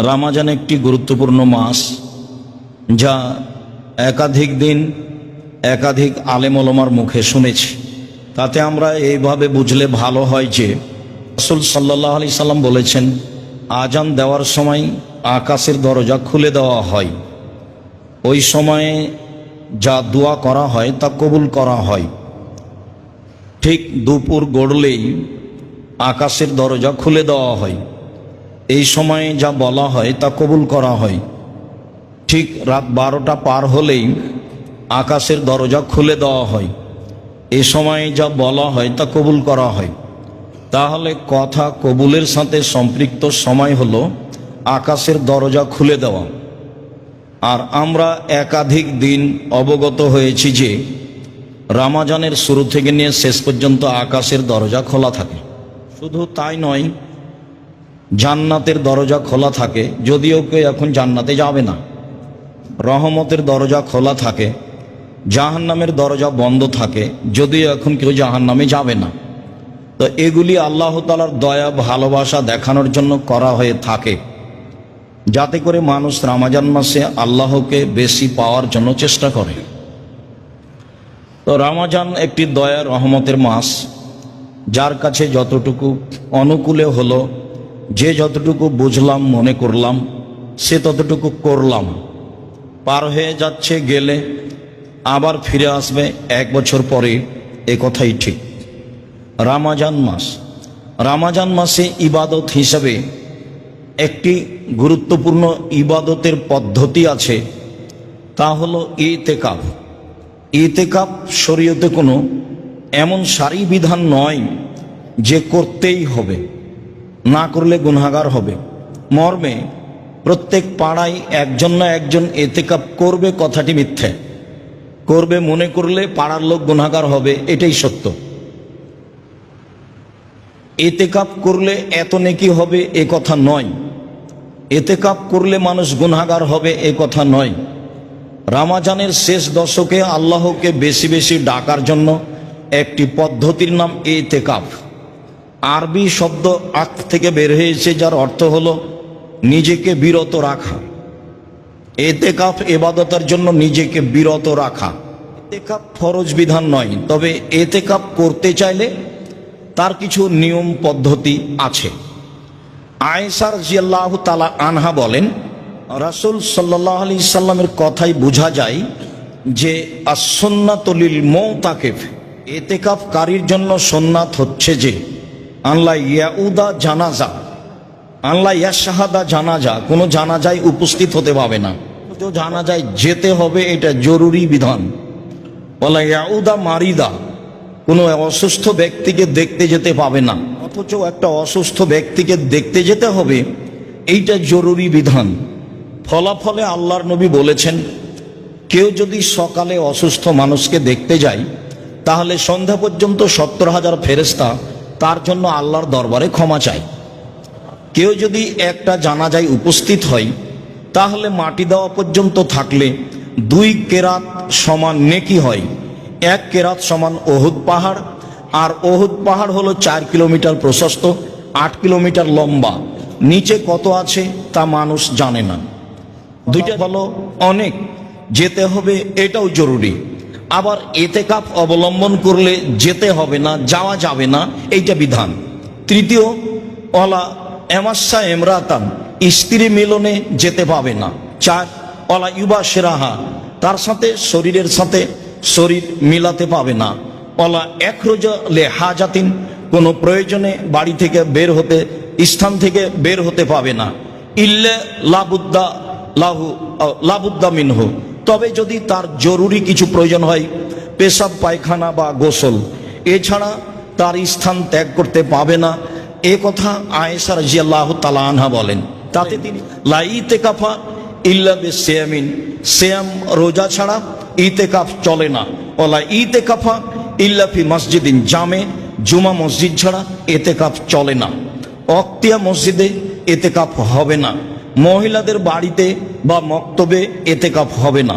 রমজান একটি গুরুত্বপূর্ণ মাস, যা একাধিক দিন একাধিক আলেম ওলামার মুখে শুনেছি। তাতে আমরা এইভাবে বুঝলে ভালো হয় যে রাসূল সাল্লাল্লাহু আলাইহি সাল্লাম বলেছেন, আজান দেওয়ার সময় আকাশের দরজা খুলে দেওয়া হয়। ওই সময়ে যা দোয়া করা হয় তা কবুল করা হয়। ঠিক দুপুর গড়লেই আকাশের দরজা খুলে দেওয়া হয়। এই সময়ে যা বলা হয় তা কবুল করা হয়। ঠিক রাত 12টা পার হলেই আকাশের দরজা খুলে দেওয়া হয়। এই সময়ে যা বলা হয় তা কবুল করা হয়। তাহলে কথা কবুলের সাথে সম্পৃক্ত সময় হলো আকাশের দরজা খুলে দেওয়া। আর আমরা একাধিক দিন অবগত হয়েছি যে রমজানের শুরু থেকে নিয়ে শেষ পর্যন্ত আকাশের দরজা খোলা থাকে। শুধু তাই নয়, জান্নাতের দরজা খোলা থাকে, যদিও কেউ এখন জান্নাতে যাবে না। রহমতের দরজা খোলা থাকে, জাহান্নামের দরজা বন্ধ থাকে, যদিও এখন কেউ জাহান্নামে যাবে না। তো এগুলি আল্লাহ তাআলার দয়া ভালোবাসা দেখানোর জন্য করা হয়ে থাকে, যাতে করে মানুষ রমজান মাসে আল্লাহকে বেশি পাওয়ার জন্য চেষ্টা করে। তো রমজান একটি দয়া রহমতের মাস, যার কাছে যতটুকু অনুকূলে হলো, যে যতটুকু বুঝলাম মনে করলাম সে ততটুকু করলাম। পার হয়ে যাচ্ছে, গেলে আবার ফিরে আসবে 1 বছর পরে, এ কথাই ঠিক। রমজান মাসে ইবাদত হিসাবে একটি গুরুত্বপূর্ণ ইবাদতের পদ্ধতি আছে, তা হলো ইতিকাফ। ইতিকাফ শরীয়তে কোনো এমন সারি বিধান নয় যে করতেই হবে, না করলে গুনাহগার হবে। মর্মে প্রত্যেক পাড়ায় একজন না একজন ইতিকাফ করবে, কথাটি মিথ্যে। করবে মনে করলে পাড়ার লোক গুনাহগার হবে, এটাই সত্য। ইতিকাফ করলে এত নেকি হবে এ কথা নয়, ইতিকাফ করলে মানুষ গুনাহগার হবে এ কথা নয়। রমজানের শেষ দশকে আল্লাহকে বেশি বেশি ডাকার জন্য একটি পদ্ধতির নাম ইতিকাফ। আরবি শব্দ আক থেকে বের হয়েছে, যার অর্থ হলো নিজেকে বিরত রাখা। ইতিকাফ ইবাদতের জন্য নিজেকে বিরত রাখা। ইতিকাফ ফরজ বিধান নয়, তবে ইতিকাফ করতে চাইলে তার কিছু নিয়ম পদ্ধতি আছে। আয়েশা রাদিয়াল্লাহু তাআলা আনহা বলেন, রাসূল সাল্লাল্লাহু আলাইহি সাল্লামের কথাই বোঝা যায় যে as-সুন্নাতু লিল মুতাকিফ, ইতিকাফকারীর জন্য সুন্নাত হচ্ছে যে আল্লাহ ইয়াউদা জানাজা, আল্লাহ ইয়াশহাদা জানাজা, কোনো জানাজায় উপস্থিত হতে পাবে না, তো জানাজায় যেতে হবে, এটা জরুরি বিধান। ওয়ালা ইয়াউদা মারিদা, কোনো অসুস্থ ব্যক্তিকে দেখতে যেতে পাবে না, অথচ একটা অসুস্থ ব্যক্তিকে দেখতে যেতে হবে, এইটা জরুরি বিধান। ফলাফলে আল্লাহর নবী বলেছেন, কেউ যদি সকালে অসুস্থ মানুষকে দেখতে যায়, তাহলে সন্ধ্যা পর্যন্ত 70,000 ফেরেশতা তার জন্য আল্লাহর দরবারে ক্ষমা চায়। কেউ যদি একটা জানাজায় উপস্থিত হয়, তাহলে মাটি দেওয়া পর্যন্ত থাকলে 2 কেরাত সমান নেকি হয়। 1 কেরাত সমান ওহুদ পাহাড়, আর ওহুদ পাহাড় হলো 4 কিলোমিটার প্রশস্ত, 8 কিলোমিটার লম্বা। নিচে কত আছে তা মানুষ জানে না। দুইটা হলো অনেক, যেতে হবে এটাও জরুরি। আবার ইতিকাফ অবলম্বন করলে যেতে হবে না, যাওয়া যাবে না, এইটা বিধান। তৃতীয়, ওয়ালা এমাসা এমরাতান, স্ত্রী মিলনে যেতে পাবে না। 4, ওয়ালা ইউবাশিরাহা, তার সাথে শরীরের সাথে শরীর মিলাতে পাবে না। ওয়ালা ইখরুজা লিহাজাতিন, কোনো প্রয়োজনে বাড়ি থেকে বের হতে, স্থান থেকে বের হতে পাবে না। ইল্লা লাবুদ্দা মিনহু, তবে যদি তার জরুরি কিছু প্রয়োজন হয়, পেশাব পায়খানা বা গোসল, এছাড়া তার স্থান ত্যাগ করতে পাবে না। এ কথা আয়েশা রাদিয়াল্লাহু তাআলা আনহা বলেন। তাতে তিনি লা ইতিকাফা ইল্লা বিসিয়ামিন, সিয়াম রোজা ছাড়া ইতিকাফ চলে না। ওয়ালা ইতিকাফা ইল্লা ফি মসজিদিন জামে, জুমা মসজিদ ছাড়া ইতিকাফ চলে না। অক্তিয়া মসজিদে ইতিকাফ হবে না। মহিলাদের বাড়িতে বা মক্তবে ইতিকাফ হবে না।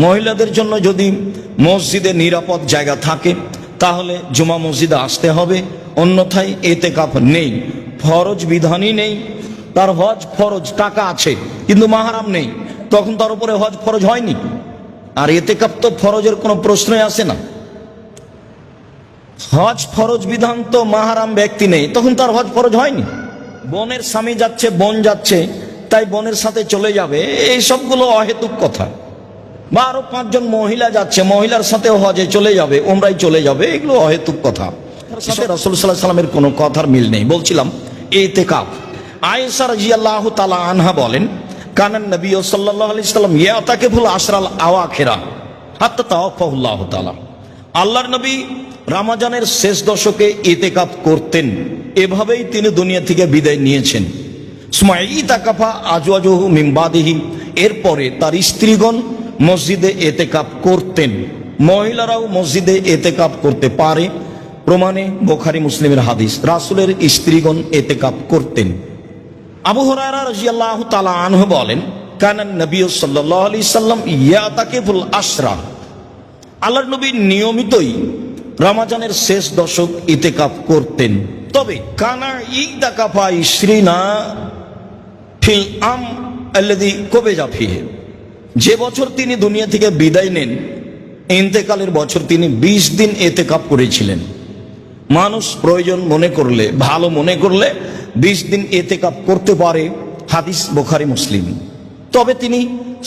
মহিলাদের জন্য যদি মসজিদে নিরাপদ জায়গা থাকে, তাহলে জুমা মসজিদে আসতে হবে, অন্যথায় ইতিকাফ নেই। ফরজ বিধানই নেই, তার হজ ফরজ, টাকা আছে কিন্তু মাহরাম নেই, তখন তার উপরে হজ ফরজ হয়নি। আর ইতিকাফ তো ফরজের কোনো প্রশ্নই আসে না। হজ ফরজ বিধান তো মাহরাম ব্যক্তি নেই, তখন তার হজ ফরজ হয়নি। বোনের স্বামী যাচ্ছে, বোন যাচ্ছে, তাই বোনের সাথে চলে যাবে, এই সবগুলো অহেতুক কথা। বা আরো 5 জন মহিলা যাচ্ছে, মহিলার সাথে হজে চলে যাবে, উমরায় চলে যাবে, এগুলো অহেতুক কথা। রাসূল সাল্লাল্লাহু আলাইহি সাল্লামের কোনো কথার মিল নেই। বলছিলাম ইতিকাফ। আয়েশা রাদিয়াল্লাহু তাআলা আনহা বলেন, কানান নবী সাল্লাল্লাহু আলাইহি সাল্লাম ইয়াতাকিফুল আশরাল আওয়াখিরা হাত্তা তাওয়াফাহুল্লাহু তাআলা। আল্লাহর নবী রমজানের শেষ দশকে ইতিকাফ করতেন, এভাবেই তিনি দুনিয়া থেকে বিদায় নিয়েছেন। সুমাইতাকাফা আজওয়াজুহু মিন বাদিহি, এরপরে তার স্ত্রীগণ মসজিদে ইতিকাফ করতেন। মহিলারাও মসজিদে ইতিকাফ করতে পারে, প্রমাণে বুখারী মুসলিমের হাদিস। রাসূলের স্ত্রীগণ ইতিকাফ করতেন। আবু হুরায়রা রাদিয়াল্লাহু তাআলা আনহু বলেন, কানান নবী সাল্লাল্লাহু আলাইহি সাল্লাম ইয়াতাকিফুল আশরা, আল্লাহর নবী নিয়মিতই রমজানের শেষ দশক ইতিকাফ করতেন। তবে কানা ইতাকাফা ইশরিনা ফিল আম আল্লাযী কুবিজা ফিহি, যে বছর তিনি দুনিয়া থেকে বিদায় নেন, ইন্তেকালের বছর তিনি 20 দিন ইতিকাফ করেছিলেন। মানুষ প্রয়োজন মনে করলে, ভালো মনে করলে 20 দিন ইতিকাফ করতে পারে, হাদিস বুখারী মুসলিম। তবে তিনি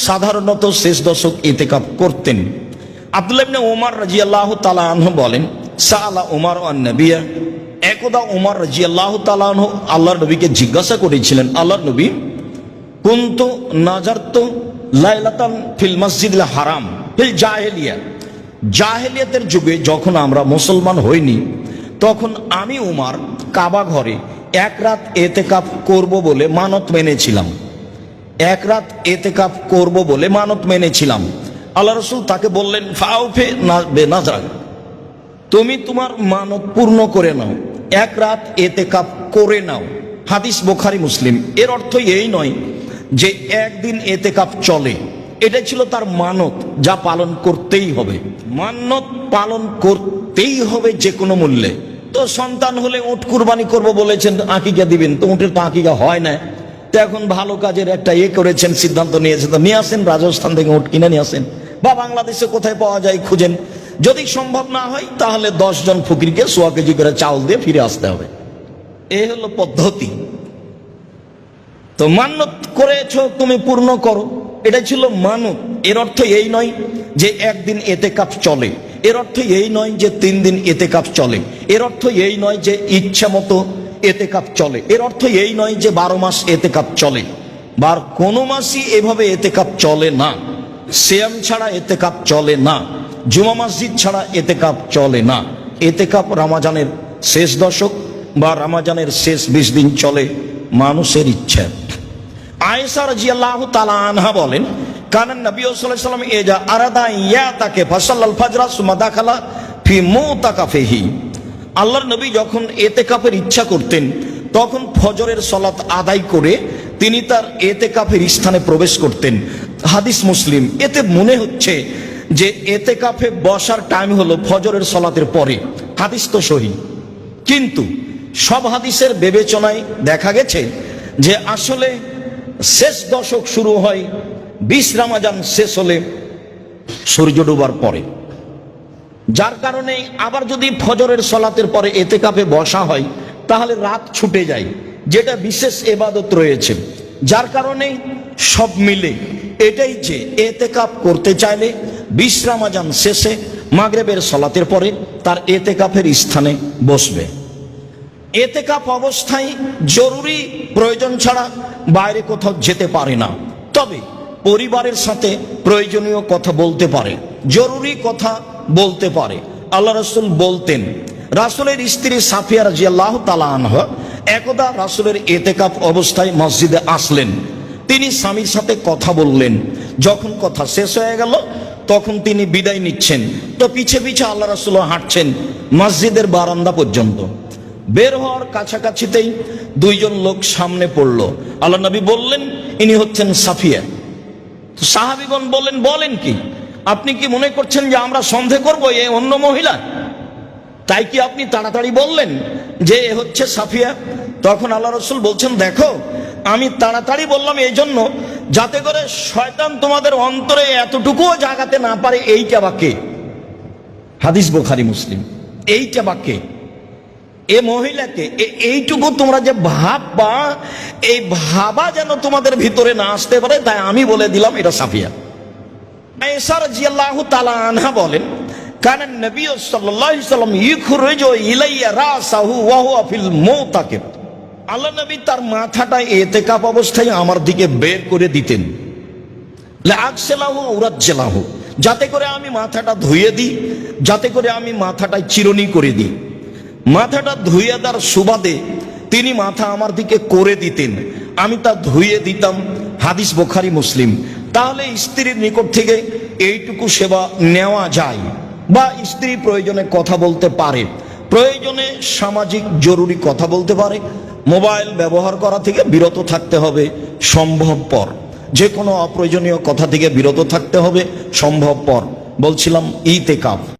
সাধারণত শেষ দশক ইতিকাফ করতেন। আব্দুল্লাহ ইবনে ওমর রাদিয়াল্লাহু তাআলা আনহু বলেন, সাআলা ওমর আন নবিয়্যা, একদা ওমর রাদিয়াল্লাহু তাআলা আনহু আল্লাহর নবীকে জিজ্ঞাসা করেছিলেন, আল্লাহর নবী, কুনতু নাজারতু লাইলাতান ফিল মসজিদিল হারাম ফিল জাহেলিয়া, জাহেলিয়াতের যুগে যখন আমরা মুসলমান হইনি, তখন আমি উমর কাবা ঘরে 1 রাত ইতিকাফ করব বলে মানত মেনেছিলাম। 1 রাত ইতিকাফ করব বলে মানত মেনেছিলাম। আল্লাহ রাসূল তাকে বললেন, ফাউফে বেনাজর, তুমি তোমার মানত পূর্ণ করে নাও, 1 রাত ইতিকাফ করে নাও, হাদিস বুখারী মুসলিম। এর অর্থ এই নয় যে একদিন ইতিকাফ চলে, এটা ছিল তার মানত, যা পালন করতেই হবে। মানত পালন করতেই হবে যে কোনো মূল্যে। তো সন্তান হলে উট কুরবানি করব বলেছেন, আকিকা দিবেন, তো উটের তো আকিকা হয় না, তো এখন ভালো কাজের একটা করেছেন, সিদ্ধান্ত নিয়েছেন, তো নিয়ে আসেন, রাজস্থান থেকে উট কিনে নিয়ে আসেন, বা বাংলাদেশে কোথায় পাওয়া যায় খুঁজেন। যদি সম্ভব না হয় তাহলে 10 জন ফকিরকে 100 কেজি করে চাউল দিয়ে ফিরে আসতে হবে। এই হলো পদ্ধতি। তো মান্নত করেছো তুমি পূর্ণ করো, এটা ছিল মানত। এর অর্থ এই নয় যে একদিন ইতিকাফ চলে, এর অর্থ এই নয় যে 3 দিন ইতিকাফ চলে, এর অর্থ এই নয় যে ইচ্ছা মতো ইতিকাফ চলে, এর অর্থ এই নয় যে 12 মাস ইতিকাফ চলে। বার কোনো মাসই এভাবে ইতিকাফ চলে না। সিয়াম ছাড়া ইতিকাফ চলে না, জুমা মসজিদ ছাড়া ইতিকাফ চলে না। ইতিকাফ রমজানের শেষ দশক বা রমজানের শেষ 20 দিন চলে মানুষের ইচ্ছা। আয়েশা রাদিয়াল্লাহু তাআলা আনহা বলেন, কানান নবী সাল্লাল্লাহু আলাইহি ওয়াসাল্লাম ইজা আরাদা ইয়াতাকে ফাসাল্লাল ফাজরা সুম্মা দাখালা ফি মুতাকাফিহি, আল্লাহর নবী যখন ইতিকাফের ইচ্ছা করতেন, তখন ফজরের সালাত আদায় করে তিনি তার ইতিকাফের স্থানে প্রবেশ করতেন, হাদিস মুসলিম। এতে মনে হচ্ছে যে ইতিকাফে বসার টাইম হলো ফজরের সালাতের পরে, হাদিস তো সহিহ। কিন্তু সব হাদিসের বিবেচনায় দেখা গেছে যে আসলে শেষ দশক শুরু হয় 20 রমজান শেষ হলে সূর্য ডোবার পরে, যার কারণে আবার যদি ফজরের সালাতের পরে ইতিকাফে বসা হয় তাহলে রাত ছুটে যায়, যেটা বিশেষ ইবাদত রয়েছে। যার কারণে সব মিলে এটাই যে ইতিকাফ করতে চাইলে 20 রমজান শেষে মাগরিবের সালাতের পরে তার ইতিকাফের স্থানে বসবে। ইতিকাফ অবস্থায় জরুরি প্রয়োজন ছাড়া বাইরে কোথাও যেতে পারে না, তবে পরিবারের সাথে প্রয়োজনীয় কথা বলতে পারে, জরুরি কথা বলতে পারে। আল্লাহ রাসূল বলতেন, রাসূলের স্ত্রী সাফিয়া রাদিয়াল্লাহু তাআলা আনহা একদা রাসূলের ইতিকাফ অবস্থায় মসজিদে আসলেন। তিনি স্বামীর সাথে কথা বললেন, যখন কথা শেষ হয়ে গেল তখন তিনি বিদায় নিচ্ছেন, তো পিছে পিছে আল্লাহ রাসূল হাঁটছেন মসজিদের বারান্দা পর্যন্ত। বের হওয়ার কাছাকাছিতেই 2 জন লোক সামনে পড়লো। আল্লাহ নবী বললেন, ইনি হচ্ছেন সাফিয়া। সাহাবীগণ বললেন, বলেন কি, আপনি কি মনে করছেন যে আমরা সন্দেহ করব এ অন্য মহিলা? তাই কি আপনি তাড়াতাড়ি বললেন যে এ হচ্ছে সাফিয়া? তখন আল্লাহ রাসূল বলছেন, দেখো আমি তাড়াতাড়ি বললাম এই জন্য, যাতে করে শয়তান তোমাদের অন্তরে এতটুকুও জাগাতে না পারে। এইটা বাক্যে, হাদিস বুখারী মুসলিম, এইটা বাক্যে এ মহিলাকে এইটুকু তোমরা যে ভাববা, এই ভাবা যেন তোমাদের ভিতরে না আসতে পারে, তাই আমি বলে দিলাম এটা সাফিয়া। আয়েশা রাদিয়াল্লাহু তাআলা আনহা বলেন, কানা নবী সাল্লাল্লাহু আলাইহি সাল্লাম ইখরুজু ইলাইয়া রাসাহু ওয়া হুয়া ফিল মুতাকিব। আল্লাহ নবী তার মাথাটা ইতিকাফ অবস্থায় আমার দিকে বের করে দিতেন, লাআকসালাহু উরাজ্জালাহু, যাতে করে আমি মাথাটা ধুয়ে দিই, যাতে করে আমি মাথাটায় চিরুনি করে দিই। মাথাটা ধুয়ে দেওয়ার সুবাদে তিনি মাথা আমার দিকে করে দিতেন, আমি তা ধুয়ে দিতাম। হাদিস বুখারী মুসলিম। তাহলে স্ত্রীর নিকট থেকে এইটুকু সেবা নেওয়া যায়, বা স্ত্রী প্রয়োজনে কথা বলতে পারে, প্রয়োজনে সামাজিক জরুরি কথা বলতে পারে। মোবাইল ব্যবহার করা থেকে বিরত থাকতে হবে সম্ভবপর, যে কোনো অপ্রয়োজনীয় কথা থেকে বিরত থাকতে হবে সম্ভবপর। বলছিলাম ইতিকাফ।